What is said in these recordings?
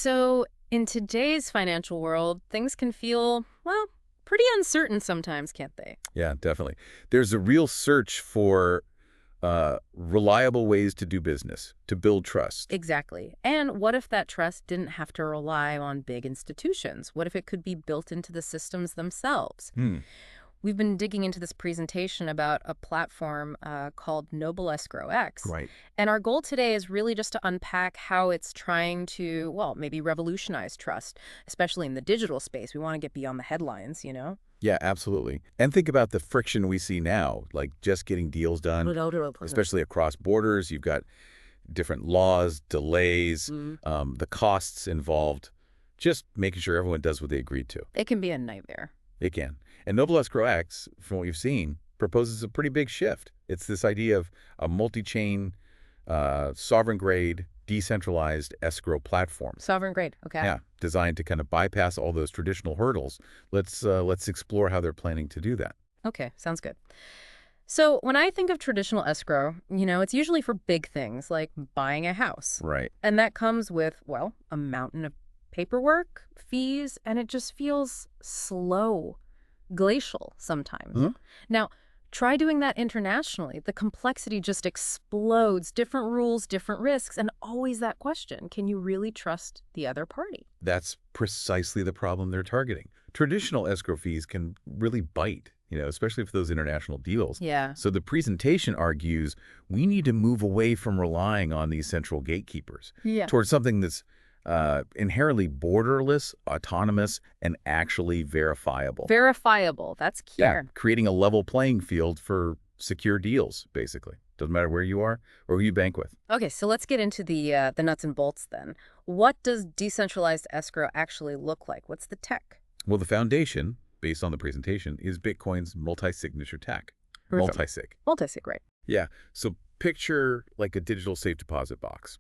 So in today's financial world, things can feel, well, pretty uncertain sometimes, can't they? Yeah, definitely. There's a real search for reliable ways to do business, to build trust. Exactly. And what if that trust didn't have to rely on big institutions? What if it could be built into the systems themselves? Hmm. We've been digging into this presentation about a platform called NobleEscrowX. Right. And our goal today is really just to unpack how it's trying to, well, maybe revolutionize trust, especially in the digital space. We want to get beyond the headlines, you know? Yeah, absolutely. And think about the friction we see now, like just getting deals done, especially across borders. You've got different laws, delays, the costs involved, just making sure everyone does what they agreed to. It can be a nightmare. It can. And NobleEscrowX, from what you've seen, proposes a pretty big shift. It's this idea of a multi-chain, sovereign-grade, decentralized escrow platform. Sovereign grade, okay. Yeah, designed to kind of bypass all those traditional hurdles. Let's explore how they're planning to do that. Okay, sounds good. So when I think of traditional escrow, it's usually for big things like buying a house. Right. And that comes with, well, a mountain of paperwork, fees, and it just feels slow, glacial sometimes. Huh? Now, try doing that internationally. The complexity just explodes. Different rules, different risks, and always that question, can you really trust the other party? That's precisely the problem they're targeting. Traditional escrow fees can really bite, especially for those international deals. Yeah. So the presentation argues we need to move away from relying on these central gatekeepers towards something that's inherently borderless, autonomous, and actually verifiable. Verifiable, that's key. Yeah, creating a level playing field for secure deals, basically. Doesn't matter where you are or who you bank with. Okay, so let's get into the nuts and bolts then. What does decentralized escrow actually look like? What's the tech? Well, the foundation, based on the presentation, is Bitcoin's multi-signature tech. Multisig. Multisig, right. Yeah, so picture like a digital safe deposit box,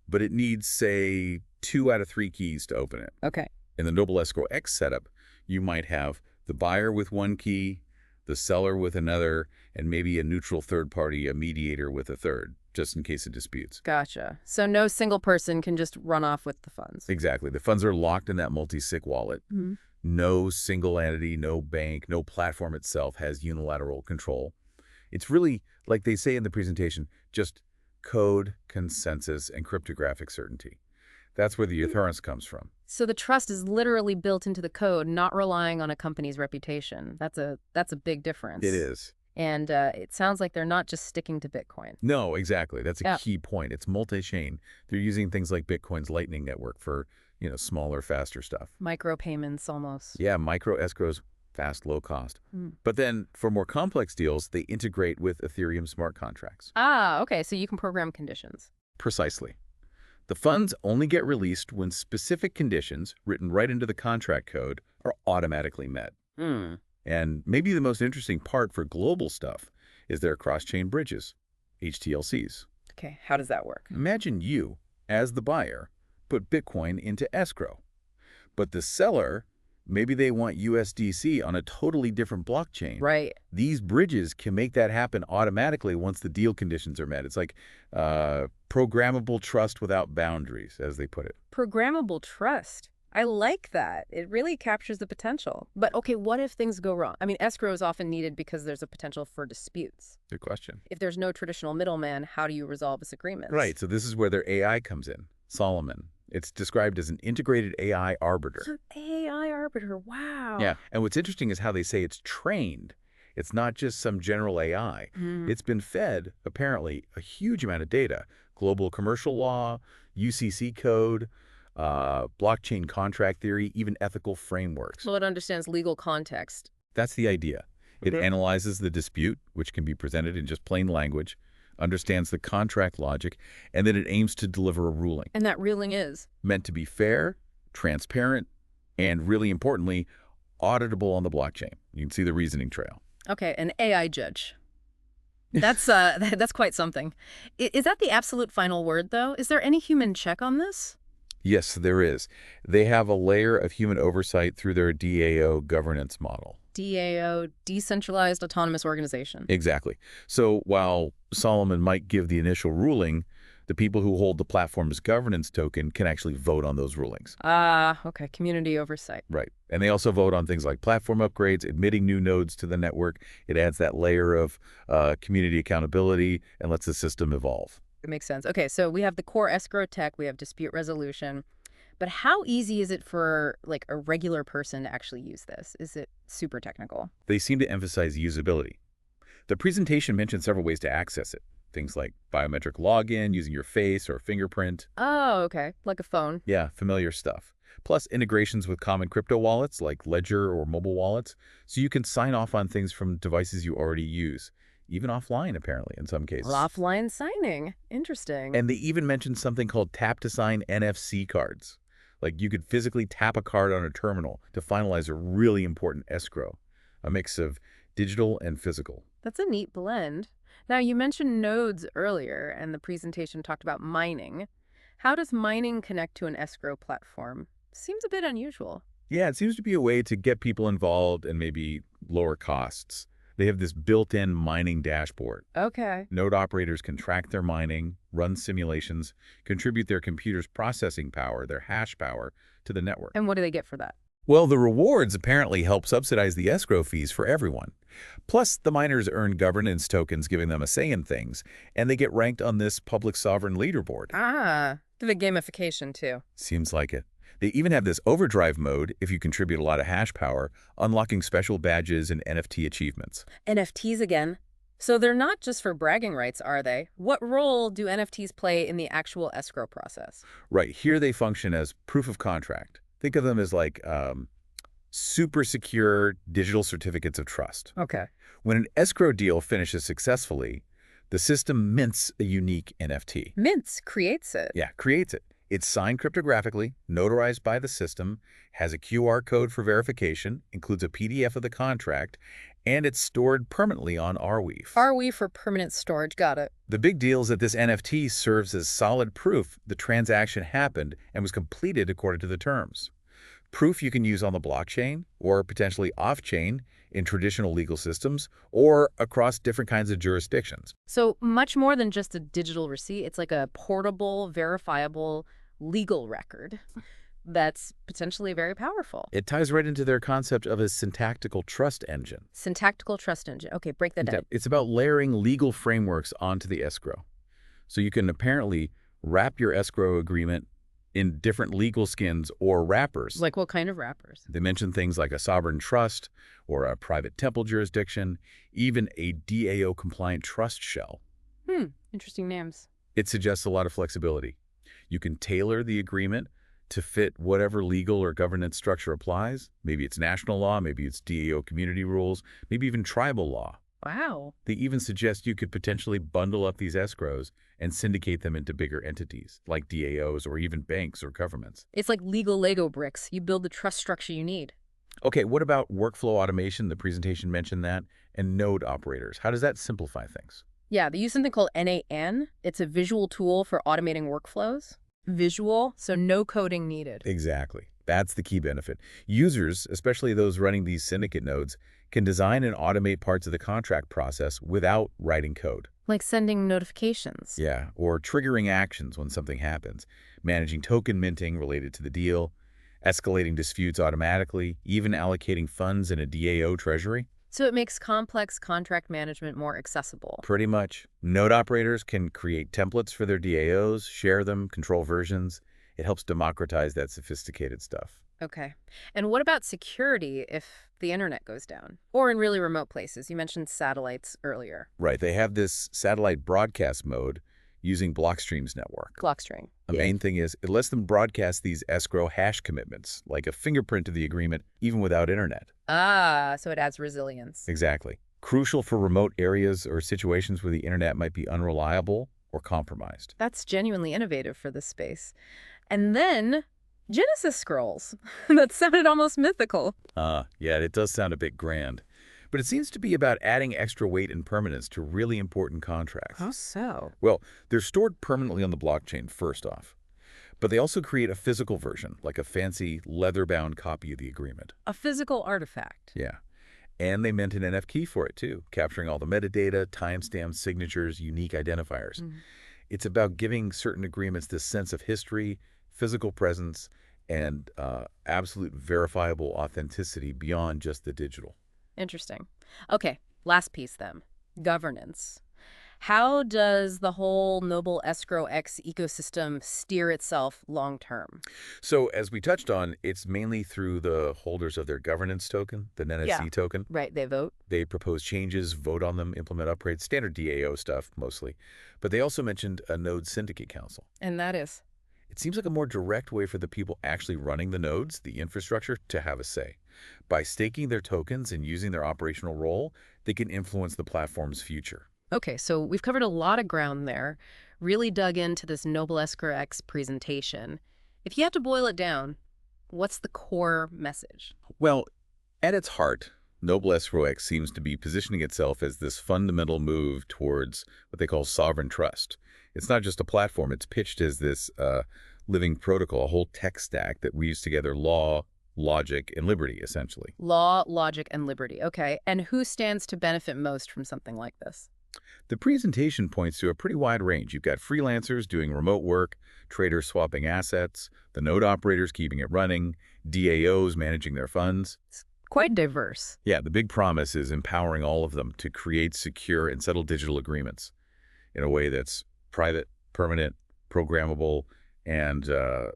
but it needs, say, 2 out of 3 keys to open it. Okay. In the NobleEscrowX setup, you might have the buyer with 1 key, the seller with another, and maybe a neutral third party, a mediator with a third, just in case of disputes. Gotcha. So no single person can just run off with the funds. Exactly. The funds are locked in that multi-sig wallet. Mm-hmm. No single entity, no bank, no platform itself has unilateral control. It's really, like they say in the presentation, just code, consensus, and cryptographic certainty. That's where the assurance comes from. So the trust is literally built into the code, not relying on a company's reputation. That's a big difference. It is. And it sounds like they're not just sticking to Bitcoin. No, exactly. That's a key point. It's multi-chain. They're using things like Bitcoin's Lightning Network for, smaller, faster stuff. Micropayments almost. Yeah, micro escrows, fast, low cost. But then for more complex deals, they integrate with Ethereum smart contracts. Ah, okay. So you can program conditions. Precisely. The funds only get released when specific conditions written right into the contract code are automatically met. And maybe the most interesting part for global stuff is their cross-chain bridges, HTLCs. Okay, how does that work? Imagine you, as the buyer, put Bitcoin into escrow. But the seller, maybe they want USDC on a totally different blockchain. Right. These bridges can make that happen automatically once the deal conditions are met. It's like programmable trust without boundaries, as they put it. Programmable trust. I like that. It really captures the potential. But okay, what if things go wrong? I mean, escrow is often needed because there's a potential for disputes. Good question. If there's no traditional middleman, how do you resolve disagreements? Right. So this is where their AI comes in. Solomon. It's described as an integrated AI arbiter. An AI arbiter. Wow. Yeah. And what's interesting is how they say it's trained. It's not just some general AI. It's been fed, apparently, a huge amount of data. Global commercial law, UCC code, blockchain contract theory, even ethical frameworks. Well, it understands legal context. That's the idea. It analyzes the dispute, which can be presented in just plain language, understands the contract logic, and then it aims to deliver a ruling. And that ruling is? Meant to be fair, transparent, and really importantly, auditable on the blockchain. You can see the reasoning trail. Okay, an AI judge. That's quite something. Is that the absolute final word, though? Is there any human check on this? Yes, there is. They have a layer of human oversight through their DAO governance model. DAO, Decentralized Autonomous Organization. Exactly. So while Solomon might give the initial ruling, The people who hold the platform's governance token can actually vote on those rulings. Ah, okay, community oversight. Right. And they also vote on things like platform upgrades, admitting new nodes to the network. It adds that layer of community accountability and lets the system evolve. It makes sense. Okay, so we have the core escrow tech, we have dispute resolution. But how easy is it for like a regular person to actually use this? Is it super technical? They seem to emphasize usability. The presentation mentioned several ways to access it. Things like biometric login, using your face or fingerprint. Oh, okay. Like a phone. Yeah, familiar stuff. Plus integrations with common crypto wallets like Ledger or mobile wallets, so you can sign off on things from devices you already use, even offline apparently in some cases. Offline signing. Interesting. And they even mentioned something called tap-to-sign NFC cards. Like you could physically tap a card on a terminal to finalize a really important escrow, a mix of digital and physical. That's a neat blend. Now, you mentioned nodes earlier, and the presentation talked about mining. How does mining connect to an escrow platform? Seems a bit unusual. Yeah, it seems to be a way to get people involved and maybe lower costs. They have this built-in mining dashboard. Okay. Node operators can track their mining, run simulations, contribute their computer's processing power, their hash power, to the network. And what do they get for that? Well, the rewards apparently help subsidize the escrow fees for everyone. Plus, the miners earn governance tokens giving them a say in things, and they get ranked on this public sovereign leaderboard. Ah, the gamification too. Seems like it. They even have this overdrive mode if you contribute a lot of hash power, unlocking special badges and NFT achievements. NFTs again. So they're not just for bragging rights, are they? What role do NFTs play in the actual escrow process? Right, here they function as proof of contract. Think of them as like super secure digital certificates of trust. Okay. When an escrow deal finishes successfully, the system mints a unique NFT. Mints creates it. Yeah, creates it. It's signed cryptographically, notarized by the system, has a QR code for verification, includes a PDF of the contract, and it's stored permanently on Arweave. Arweave for permanent storage, got it. The big deal is that this NFT serves as solid proof the transaction happened and was completed according to the terms. Proof you can use on the blockchain or potentially off-chain in traditional legal systems or across different kinds of jurisdictions. So much more than just a digital receipt. It's like a portable, verifiable legal record that's potentially very powerful. It ties right into their concept of a syntactical trust engine. Syntactical trust engine. Okay, break that down. It's about layering legal frameworks onto the escrow. So you can apparently wrap your escrow agreement in different legal skins or wrappers. Like what kind of wrappers? They mention things like a sovereign trust or a private temple jurisdiction, even a DAO-compliant trust shell. Interesting names. It suggests a lot of flexibility. You can tailor the agreement to fit whatever legal or governance structure applies. Maybe it's national law, maybe it's DAO community rules, maybe even tribal law. Wow. They even suggest you could potentially bundle up these escrows and syndicate them into bigger entities, like DAOs or even banks or governments. It's like legal Lego bricks. You build the trust structure you need. Okay, what about workflow automation? The presentation mentioned that. And node operators. How does that simplify things? Yeah, they use something called NAN. It's a visual tool for automating workflows. Visual, so no coding needed. Exactly. That's the key benefit. Users, especially those running these syndicate nodes, can design and automate parts of the contract process without writing code. Like sending notifications. Yeah, or triggering actions when something happens, managing token minting related to the deal, escalating disputes automatically, even allocating funds in a DAO treasury. So it makes complex contract management more accessible. Pretty much. Node operators can create templates for their DAOs, share them, control versions. It helps democratize that sophisticated stuff. Okay. And what about security if the internet goes down? Or in really remote places? You mentioned satellites earlier. Right. They have this satellite broadcast mode using Blockstream's network. Blockstream. The main thing is it lets them broadcast these escrow hash commitments, like a fingerprint of the agreement, even without internet. Ah, so it adds resilience. Exactly. Crucial for remote areas or situations where the internet might be unreliable or compromised. That's genuinely innovative for this space. And then Genesis scrolls. That sounded almost mythical. Yeah, it does sound a bit grand. But it seems to be about adding extra weight and permanence to really important contracts. How so? Well, they're stored permanently on the blockchain, first off. But they also create a physical version, like a fancy leather-bound copy of the agreement. A physical artifact. Yeah. And they mint an NFT for it, too, capturing all the metadata, timestamps, signatures, unique identifiers. It's about giving certain agreements this sense of history, physical presence, and absolute verifiable authenticity beyond just the digital. Interesting. Okay, last piece then. Governance. How does the whole NobleEscrowX ecosystem steer itself long term? So as we touched on, it's mainly through the holders of their governance token, the Yeah. NNSC token. Right, they vote. They propose changes, vote on them, implement upgrades, standard DAO stuff mostly. But they also mentioned a node syndicate council. And that is. It seems like a more direct way for the people actually running the nodes, the infrastructure, to have a say. By staking their tokens and using their operational role, they can influence the platform's future. Okay, so we've covered a lot of ground there, really dug into this NobleEscrowX presentation. If you had to boil it down, what's the core message? Well, at its heart, NobleEscrowX seems to be positioning itself as this fundamental move towards what they call sovereign trust. It's not just a platform. It's pitched as this living protocol, a whole tech stack that weaves together law, logic, and liberty, essentially. Law, logic, and liberty. Okay, and who stands to benefit most from something like this? The presentation points to a pretty wide range. You've got freelancers doing remote work, traders swapping assets, the node operators keeping it running, DAOs managing their funds. It's quite diverse. Yeah, the big promise is empowering all of them to create secure and settle digital agreements in a way that's private, permanent, programmable, and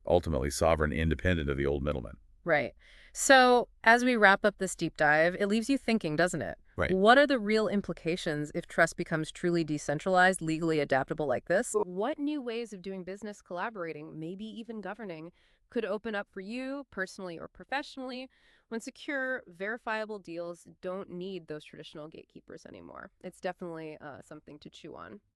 ultimately sovereign, independent of the old middlemen. Right. So, as we wrap up this deep dive, it leaves you thinking, doesn't it? Right. What are the real implications if trust becomes truly decentralized, legally adaptable like this? What new ways of doing business, collaborating, maybe even governing, could open up for you, personally or professionally, when secure, verifiable deals don't need those traditional gatekeepers anymore? It's definitely something to chew on.